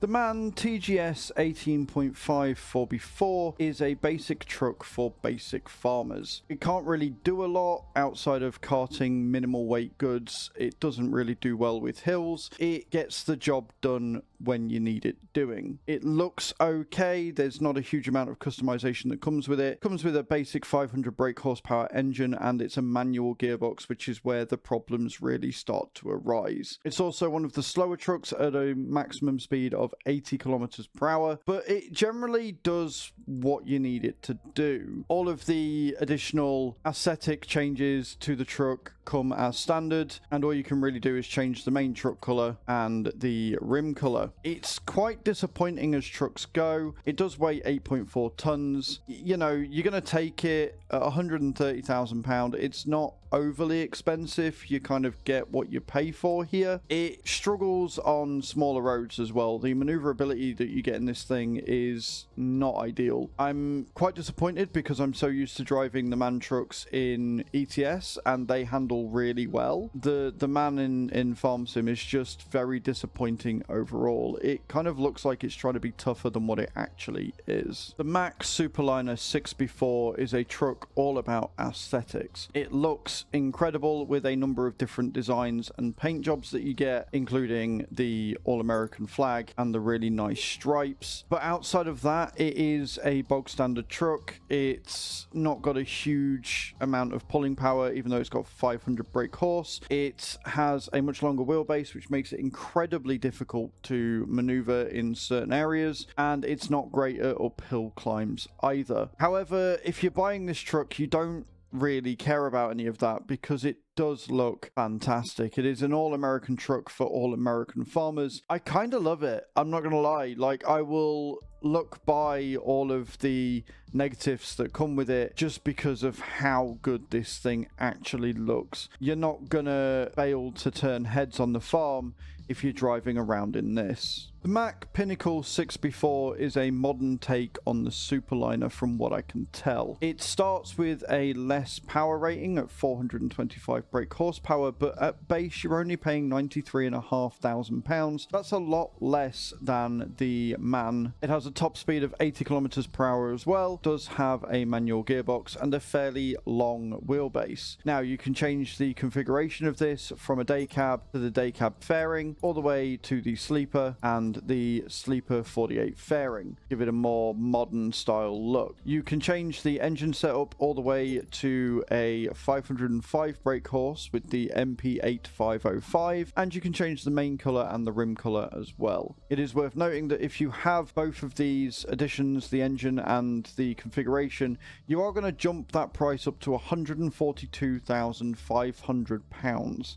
The MAN TGS 18.5 4x4 is a basic truck for basic farmers. It can't really do a lot outside of carting minimal weight goods. It doesn't really do well with hills. It gets the job done when you need it doing. It looks okay. There's not a huge amount of customization that comes with it. It comes with a basic 500 brake horsepower engine, and it's a manual gearbox, which is where the problems really start to arise. It's also one of the slower trucks at a maximum speed of 80 kilometers per hour, but it generally does what you need it to do. All of the additional aesthetic changes to the truck come as standard, and all you can really do is change the main truck color and the rim color. It's quite disappointing as trucks go. It does weigh 8.4 tons. You know, you're going to take it at £130,000. It's not overly expensive. You kind of get what you pay for here. It struggles on smaller roads as well. The maneuverability that you get in this thing is not ideal. I'm quite disappointed because I'm so used to driving the MAN trucks in ETS and they handle really well. The MAN in Farm Sim is just very disappointing overall. It kind of looks like it's trying to be tougher than what it actually is. The Mack Superliner 6x4 is a truck all about aesthetics. It looks incredible with a number of different designs and paint jobs that you get, including the all-American flag and the really nice stripes. But outside of that, it is a bog standard truck. It's not got a huge amount of pulling power, even though it's got 500 brake horse. It has a much longer wheelbase, which makes it incredibly difficult to maneuver in certain areas, and it's not great at uphill climbs either. However, if you're buying this truck, you don't really care about any of that because it does look fantastic. It is an all-American truck for all-American farmers. I kind of love it. I'm not gonna lie. Like, I will look by all of the negatives that come with it just because of how good this thing actually looks. You're not gonna fail to turn heads on the farm if you're driving around in this. The Mack Pinnacle 6x4 is a modern take on the Superliner from what I can tell. It starts with a less power rating at 425 brake horsepower, but at base you're only paying £93,500. That's a lot less than the MAN. It has a top speed of 80 kilometers per hour as well, does have a manual gearbox and a fairly long wheelbase. Now you can change the configuration of this from a day cab to the day cab fairing, all the way to the sleeper and the sleeper 48 fairing. Give it a more modern style look. You can change the engine setup all the way to a 505 brake horse with the MP8505, and you can change the main color and the rim color as well. It is worth noting that if you have both of these additions, the engine and the configuration, you are going to jump that price up to £142,500.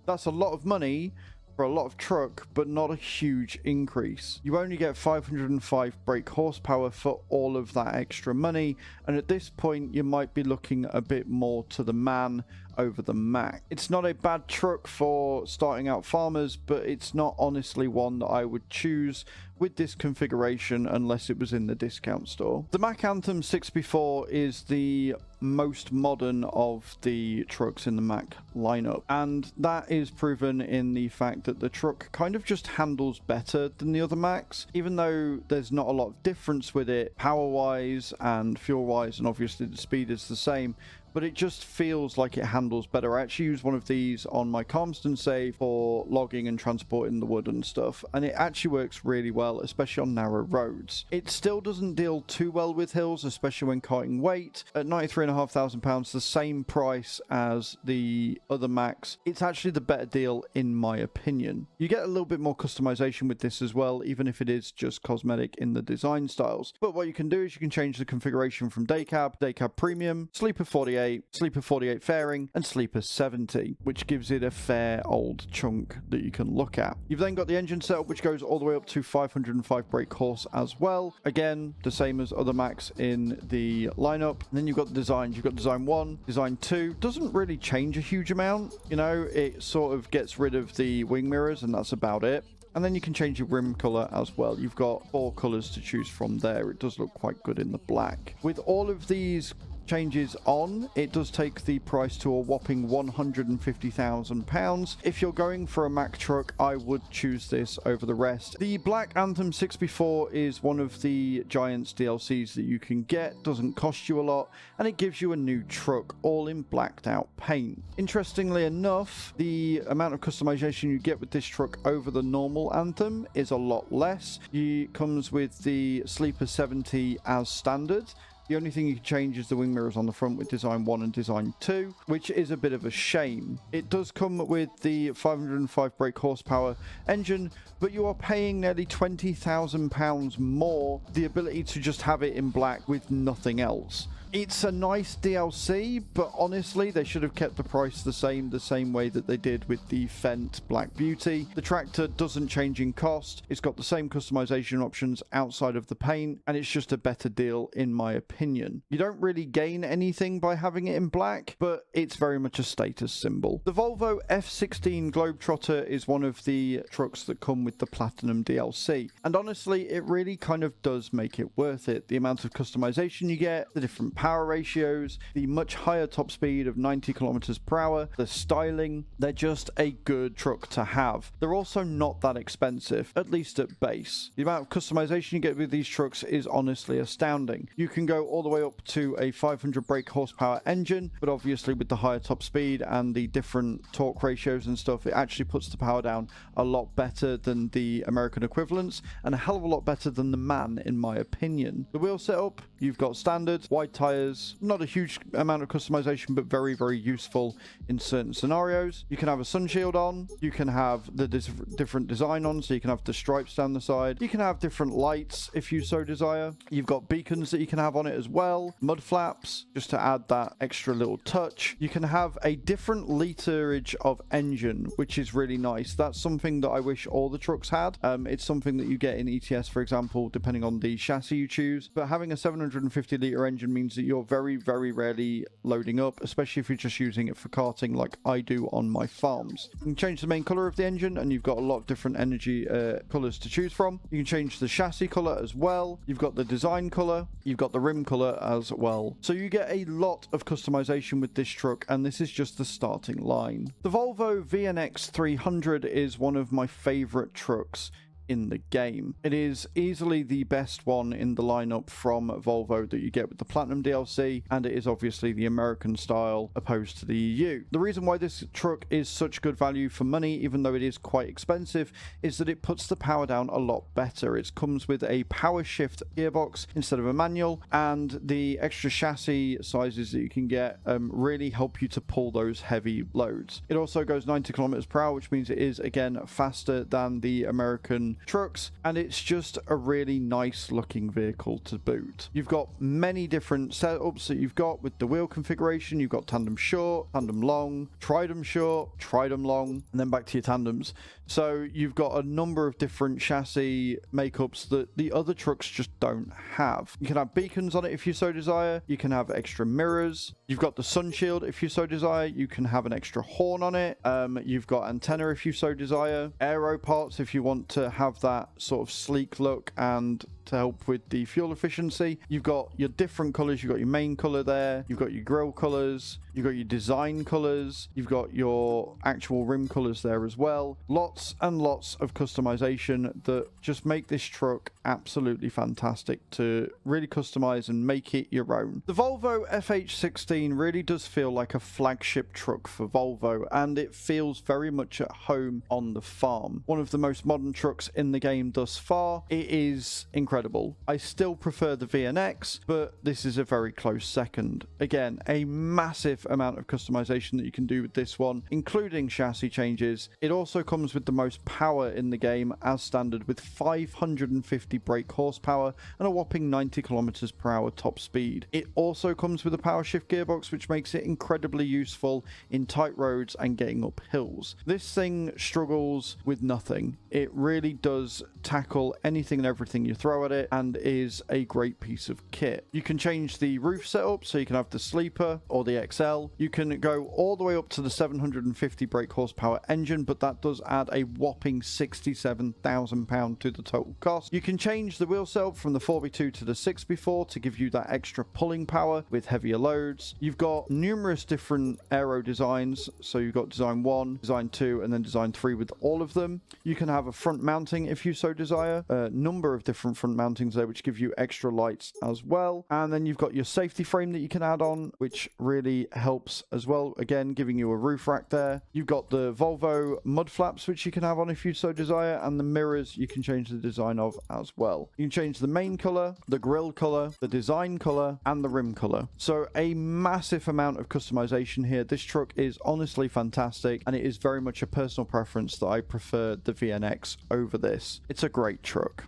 That's a lot of money for a lot of truck, but not a huge increase. You only get 505 brake horsepower for all of that extra money, and at this point you might be looking a bit more to the MAN over the Mack. It's not a bad truck for starting out farmers, but it's not honestly one that I would choose with this configuration unless it was in the discount store. The Mack Anthem 6x4 is the most modern of the trucks in the Mack lineup, and that is proven in the fact that the truck kind of just handles better than the other Macks, even though there's not a lot of difference with it power wise and fuel wise, and obviously the speed is the same, but it just feels like it handles better. I actually use one of these on my Calmston save for logging and transporting the wood and stuff, and it actually works really well, especially on narrow roads. It still doesn't deal too well with hills, especially when carting weight. At £93,500, the same price as the other Macks, it's actually the better deal in my opinion. You get a little bit more customization with this as well, even if it is just cosmetic in the design styles. But what you can do is you can change the configuration from day cab premium, sleeper 48, sleeper 48 fairing, and sleeper 70, which gives it a fair old chunk that you can look at. You've then got the engine setup, which goes all the way up to 505 brake horse as well. Again, the same as other Macks in the lineup. And then you've got the designs. You've got design 1, design 2. Doesn't really change a huge amount. You know, it sort of gets rid of the wing mirrors, and that's about it. And then you can change your rim color as well. You've got 4 colors to choose from there. It does look quite good in the black. With all of these changes on, it does take the price to a whopping £150,000. If you're going for a Mack truck, I would choose this over the rest. The Black Anthem 6x4 is one of the Giants DLCs that you can get, doesn't cost you a lot, and it gives you a new truck, all in blacked out paint. Interestingly enough, the amount of customization you get with this truck over the normal Anthem is a lot less. It comes with the Sleeper 70 as standard. The only thing you can change is the wing mirrors on the front with Design 1 and Design 2, which is a bit of a shame. It does come with the 505 brake horsepower engine, but you are paying nearly £20,000 more the ability to just have it in black with nothing else. It's a nice DLC, but honestly, they should have kept the price the same way that they did with the Fendt Black Beauty. The tractor doesn't change in cost. It's got the same customization options outside of the paint, and it's just a better deal in my opinion. You don't really gain anything by having it in black, but it's very much a status symbol. The Volvo F16 Globetrotter is one of the trucks that come with the Platinum DLC, and honestly, it really kind of does make it worth it. The amount of customization you get, the different power ratios, the much higher top speed of 90 kilometers per hour, the styling, they're just a good truck to have. They're also not that expensive, at least at base. The amount of customization you get with these trucks is honestly astounding. You can go all the way up to a 500 brake horsepower engine, but obviously with the higher top speed and the different torque ratios and stuff, it actually puts the power down a lot better than the American equivalents, and a hell of a lot better than the MAN in my opinion. The wheel setup, you've got standard, wide tires, not a huge amount of customization, but very, very useful in certain scenarios. You can have a sun shield on, you can have the different design on, so you can have the stripes down the side, you can have different lights if you so desire. You've got beacons that you can have on it as well, mud flaps, just to add that extra little touch. You can have a different literage of engine, which is really nice. That's something that I wish all the trucks had. It's something that you get in ETS, for example, depending on the chassis you choose, but having a 750 litre engine means that you're very, very rarely loading up, especially if you're just using it for karting like I do on my farms. You can change the main color of the engine, and you've got a lot of different energy colors to choose from. You can change the chassis color as well. You've got the design color, you've got the rim color as well. So you get a lot of customization with this truck, and this is just the starting line. The Volvo Vnx 300 is one of my favorite trucks in the game. It is easily the best one in the lineup from Volvo that you get with the Platinum DLC, and it is obviously the American style opposed to the EU. The reason why this truck is such good value for money, even though it is quite expensive, is that it puts the power down a lot better. It comes with a power shift gearbox instead of a manual, and the extra chassis sizes that you can get really help you to pull those heavy loads. It also goes 90 kilometers per hour, which means it is again faster than the American trucks, and it's just a really nice looking vehicle to boot. You've got many different setups that you've got with the wheel configuration. You've got tandem short, tandem long, tridem short, tridem long, and then back to your tandems. So you've got a number of different chassis makeups that the other trucks just don't have. You can have beacons on it if you so desire. You can have extra mirrors. You've got the sun shield if you so desire. You can have an extra horn on it. You've got antenna if you so desire. Aero parts if you want to have that sort of sleek look and to help with the fuel efficiency. You've got your different colors. You've got your main color there. You've got your grille colors. You've got your design colors. You've got your actual rim colors there as well. Lots and lots of customization that just make this truck absolutely fantastic to really customize and make it your own. The Volvo FH16 really does feel like a flagship truck for Volvo, and it feels very much at home on the farm. One of the most modern trucks in the game thus far. It is incredible. I still prefer the VNX, but this is a very close second. Again, a massive amount of customization that you can do with this one, including chassis changes. It also comes with the most power in the game as standard, with 550 brake horsepower and a whopping 90 kilometers per hour top speed. It also comes with a power shift gearbox, which makes it incredibly useful in tight roads and getting up hills. This thing struggles with nothing. It really does tackle anything and everything you throw throw at it, and is a great piece of kit. You can change the roof setup, so you can have the Sleeper or the XL. You can go all the way up to the 750 brake horsepower engine, but that does add a whopping £67,000 to the total cost. You can change the wheel setup from the 4x2 to the 6x4 to give you that extra pulling power with heavier loads. You've got numerous different aero designs, so you've got design 1, design 2, and then design 3 with all of them. You can have a front mounting if you so desire, a number of different front mountings there which give you extra lights as well. And then you've got your safety frame that you can add on, which really helps as well, again giving you a roof rack there. You've got the Volvo mud flaps which you can have on if you so desire, and the mirrors you can change the design of as well. You can change the main color, the grille color, the design color, and the rim color. So a massive amount of customization here. This truck is honestly fantastic, and it is very much a personal preference that I prefer the VNX over this. It's a great truck.